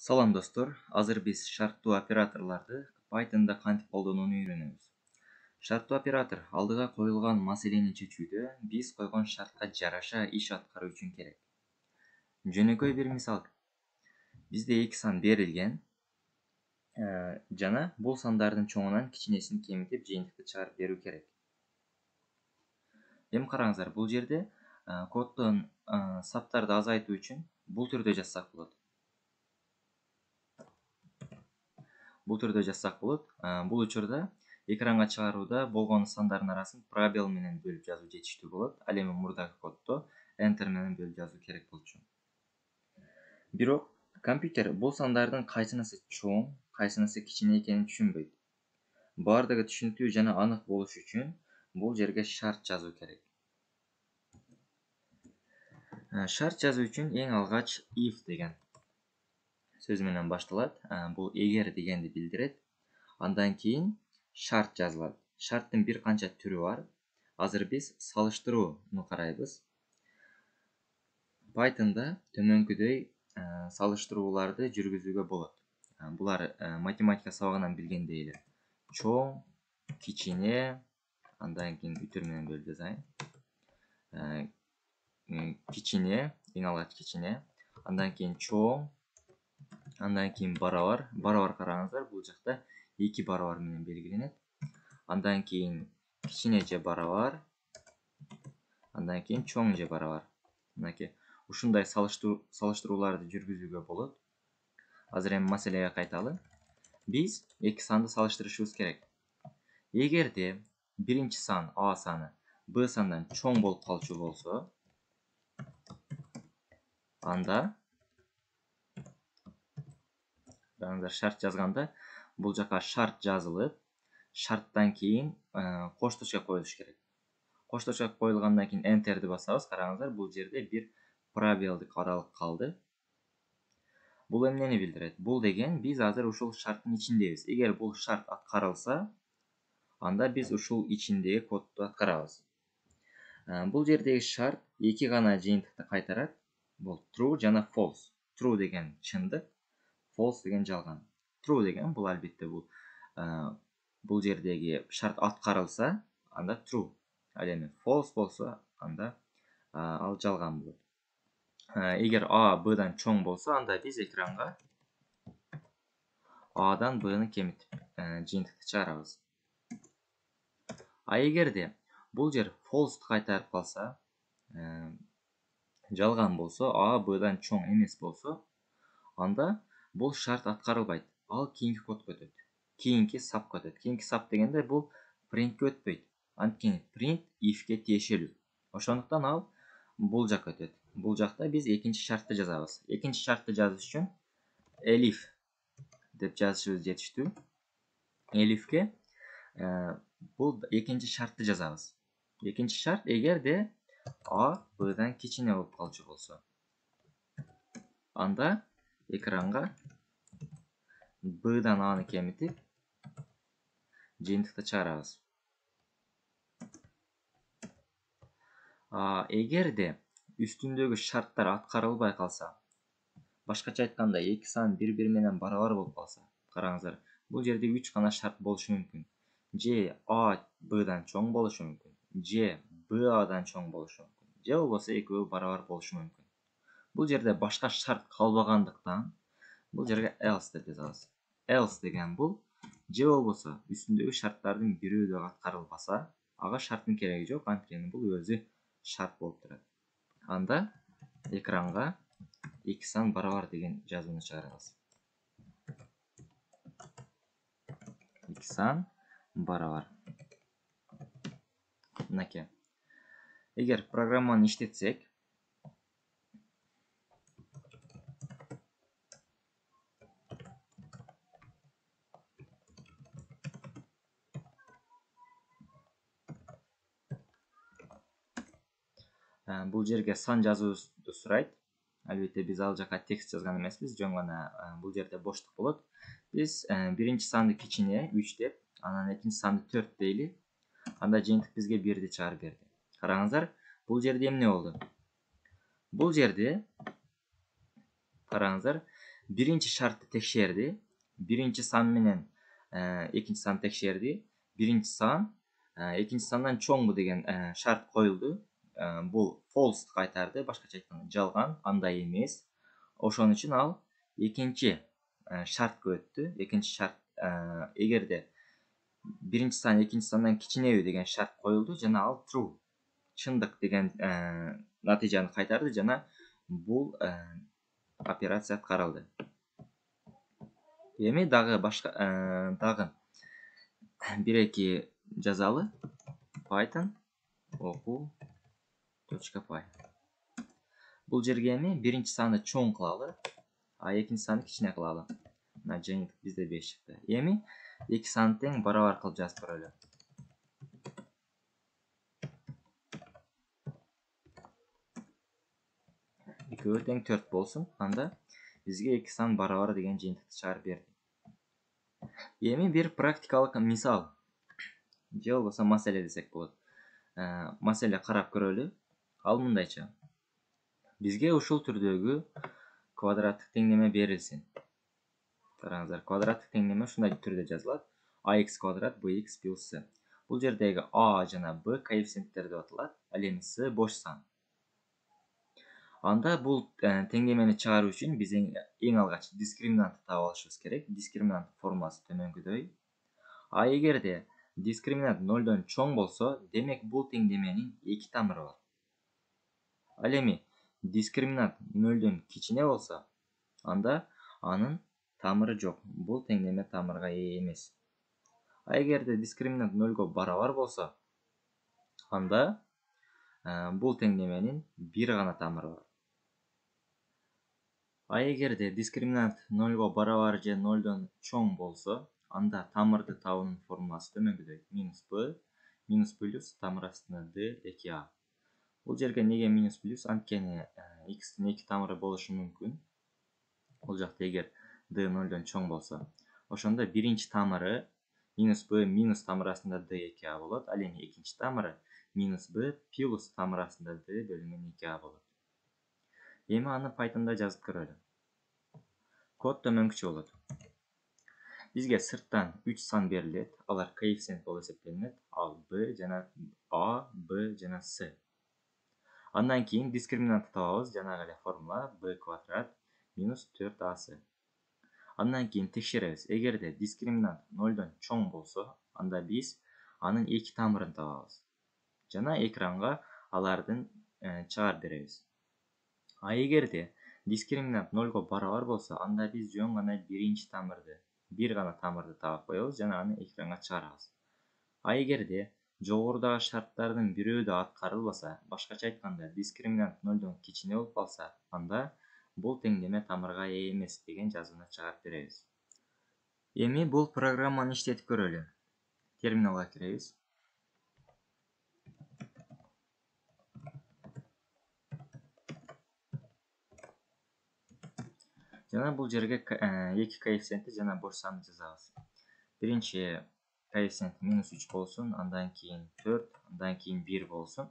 Salam dostlar, azыр biz шарттуу операторларды Python'da кантип колдонууну үйрөнөбүз. Шарттуу оператор алдыга коюлган маселени чечүүдө биз койгон шартка жараша иш аткаруу үчүн керек. Жөнөкөй бир мисал. Бизде 2 сан берилген жана бул сандардын чоңунан кичинесин кемитип жыйынтыкты чыгарып берүү керек. Эми караңыздар, бул жерде коддон саптарды азайтуу үчүн бул түрдө жазсак болот. Бул учурда экранга чыгарууда болгон сандардын арасын пробел менен бөлүп жазуу жетиштүү болот. Ал эми мурдагы коддо enter менен бөлүп жазуу керек болчу. Бирок компьютер бул сандардын кайсынысы чоң, кайсынысы кичине экенин түшүнбөйт. Бардыгы түшүнүктүү жана анык болуш үчүн бул жерге шарт жазуу керек. Шарт жазуу үчүн эң алгач if деген сөз менен башталат. Бул эгер дегенди билдирет. Андан кийин шарт жазылат. Шарттын бир канча түрү бар. Азыр биз салыштырууну карайбыз. Python'da төмөнкүдөй салыштырууларды жүргүзүүгө болот. Булар математика сабагынан билгендей эле. Чоң, кичине, андан кийин үтүр менен бөлүп жазайын. Кичине, эң алгач кичине, андан кийин чоң, андан кийин барабар. Барабар караңыздар, бул жакта 2 барабар менен белгиленет. Андан кийин кичине же барабар, андан кийин чоң же барабар. Мынакей ушундай салыштырууларды жүргүзүүгө болот. Азыр эми маселеге кайталы. Биз 2 санды салыштырышыбыз керек. Эгерде биринчи сан А саны Б сандан чоң болуп калчу болсо, анда шарт жазганда бул жака шарт жазылып, шарттан кийин кошточка коюлуш керек. Кошточка коюлгандан кийин enterди басабыз. Караңыздар, бул жерде бир пробелдик аралык калды. Бул эмнени билдирет? Бул деген биз азыр ушул шарттын ичиндебиз. Эгер бул шарт аткарылса, анда биз ушул ичиндеги кодду аткарабыз. Бул жердеги шарт 2 гана жыйынтыкты кайтарат. Бул true жана false. True деген чындык, false деген жалган. True деген бул албетте бул жердеги шарт аткарылса, анда true. Ал эми false болсо, анда ал жалган болот. Эгер А Бдан чоң болсо, анда биз экранга Адан Бны кемитип жыйынтыкты чыгарабыз. Эгерде бул жер false кайтарып калса, жалган болсо, А Бдан чоң эмес болсо, анда бул шарт аткарылбайт. Ал кийинки кодго өтөт. Кийинки сапка өтөт. Кийинки сап дегенде бул printке өтпөйт. Анткени print ifке тиешелүү. Ошондуктан ал бул жакка өтөт. Бул жакта биз экинчи шартты жазабыз. Экинчи шартты жазыш үчүн elif деп жазышыбыз жетиштүү. Elifке бул экинчи шартты жазабыз. Экинчи шарт эгерде А Бдан кичине болуп калчу болсо, анда экранга Бдан Аны кемитип жыйынтыкты чыгарабыз. Эгерде үстүндөгү шарттар аткарылбай калса, башкача айтканда 2 сан бири-бири менен барабар болуп калса, караңыздар, бул жерде 3 гана шарт болушу мүмкүн. Же А Бдан чоң болушу мүмкүн, же Б Адан чоң болушу мүмкүн, же болбосо экөө барабар болушу мүмкүн. Бул жерде башка шарт калбагандыктан бул жерге else деп жазабыз. Else деген бул же болбосо үстүндөгү шарттардын бирөө да аткарылбаса, ага шарттын кереги жок, анткени бул өзү шарт болуп турат. Анда экранга 2 сан барабар деген жазууну чыгарабыз. 2 сан барабар. Мынакей. Эгер программаны иштетсек, бул жерге сан жазуубузду сурайт. Албетте биз ал жака текст жазган эмеспиз, жөн гана бул жерде боштук болот. Биз биринчи санды кичине 3 деп, анан экинчи санды 4 дейли. Анда жыйынтык бизге 1ди чыгарып берди. Караңыздар, бул жерде эмне болду? Бул жерде Караңыздар, биринчи шартты текшерди. Биринчи сан менен экинчи сан текшерди. Биринчи сан экинчи сандан чоңбу деген шарт коюлду. Бул false кайтарды, башкача айтканда жалган, андай эмес. Ошон үчүн ал экинчи шартка өттү. Экинчи шарт эгерде биринчи сан экинчи сандан кичинеби деген шарт коюлду жана ал true, чындык деген натыйжаны кайтарды жана бул операция аткарылды. Эми дагы башка дагы бир эки жазалы Python oku.py. Бул жерге эми биринчи санды чоң кылалы, экинчи санды кичине кылалы. Мына жыйынтык бизде 5 чыкты. Эми эки санды тең барабар кылып жазып көрөлү. Экөө тең 4 болсун. Анда бизге эки сан барабар деген жыйынтыкты чыгарып берди. Эми бир практикалык мисал же болбосо маселе десек болот. Маселе карап көрөлү. Ал мындайча. Бизге ушул түрдөгү квадраттык теңдеме берилсин. Караңыздар, квадраттык теңдеме ушундай түрдө жазылат. ax квадрат bx плюс c. Бул жердеги a жана b коэффициенттер деп аталат. Ал эми c бош сан. Анда бул теңдемени чыгаруу үчүн биз эң алгач дискриминантты таап алышыбыз керек. Дискриминант формуласы төмөнкүдөй. А эгерде дискриминант 0дон чоң болсо, демек бул теңдеменин эки тамыры бар. Ал эми дискриминант 0дон кичине болсо, анда анын тамыры жок. Бул теңдеме тамырга ээ эмес. А эгерде дискриминант 0го барабар болсо, анда бул теңдеменин бир гана тамыры бар. А эгерде дискриминант 0го барабар же 0дон чоң болсо, анда тамырды табуунун формуласы төмөнкүдөй. Минус b, минус плюс тамыр астына d 2a. Бул жерге неге минус плюс? Анткени x'тин эки тамыры болушу мүмкүн. Бул жакта эгер d 0дон чоң болсо, ошондо биринчи тамыры минус b минус тамыр астында d 2a болот. Ал эми экинчи тамыры минус b плюс тамыр астында d бөлүнгөн 2a болот. Эми аны Python'да жазып көрөлү. Код төмөнкүчө болот. Бизге сырттан 3 сан берилет. Алар коэффициент болуп эсептелинет. Ал b жана a, b жана c. Андан кийин дискриминантты табабыз. Жанагы эле формула b квадрат минус 4ac. Андан кийин текшеребиз. Эгерде дискриминант 0дон чоң болсо, анда биз анын эки тамырын табабыз. Жана экранга алардын чыгарып беребиз. А эгерде дискриминант 0го барабар болсо, анда биз жөн гана биринчи тамырды, бир гана тамырды таап коебуз жана аны экранга чыгарабыз. А эгерде жогорудагы шарттардын бирөө да аткарылбаса, башкача айтканда дискриминант 0дон кичине болуп калса, анда бул теңдеме тамырга ээ эмес деген жазууну чыгарып беребиз. Эми бул программаны иштетип көрөлү. Терминалга киребиз. Жана бул жерге эки коэффициентти жана бош санды жазабыз. Биринчи коэффициент минус 3 болсун, андан кийин 4, андан кийин 1 болсун.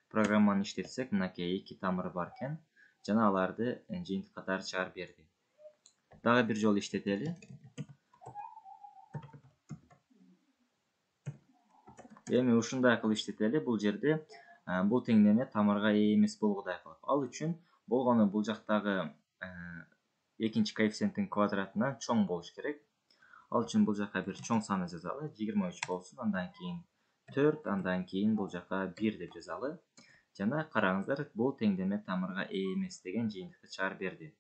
Программаны иштетсек, мынакей эки тамыры бар экен. Жана аларды жыйынтык катары чыгарып берди. Дагы бир жолу иштетели. Эми ушундай кылып иштетели. Бул жерде бул теңдеме тамырга ээ эмес болгудай кылып. Ал үчүн болгону бул жактагы экинчи коэффициенттин квадратынан чоң болуш керек. Ал үчүн бул жака бир чоң санды жазалы. 23 болсун, андан кийин 4, андан кийин бул жака 1 деп жазалы. Жана караңыздар, бул теңдеме тамырга ээ эмес деген жыйынтыкты чыгарып берди.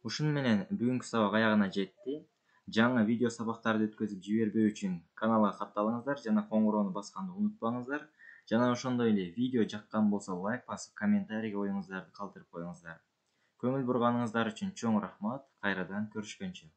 Ушуну менен бүгүнкү сабак аягына жетти. Жаңы видео сабактарды өткөзүп жибербөө үчүн каналга катталыңыздар жана коңгуроону басканды унутпаңыздар. Жана ошондой эле видео жаккан болсо лайк басып, комментарийге оюңуздарды калтырып коюңуздар. Көңүл бурганыңыздар үчүн чоң рахмат. Кайрадан көрүшкөнчө.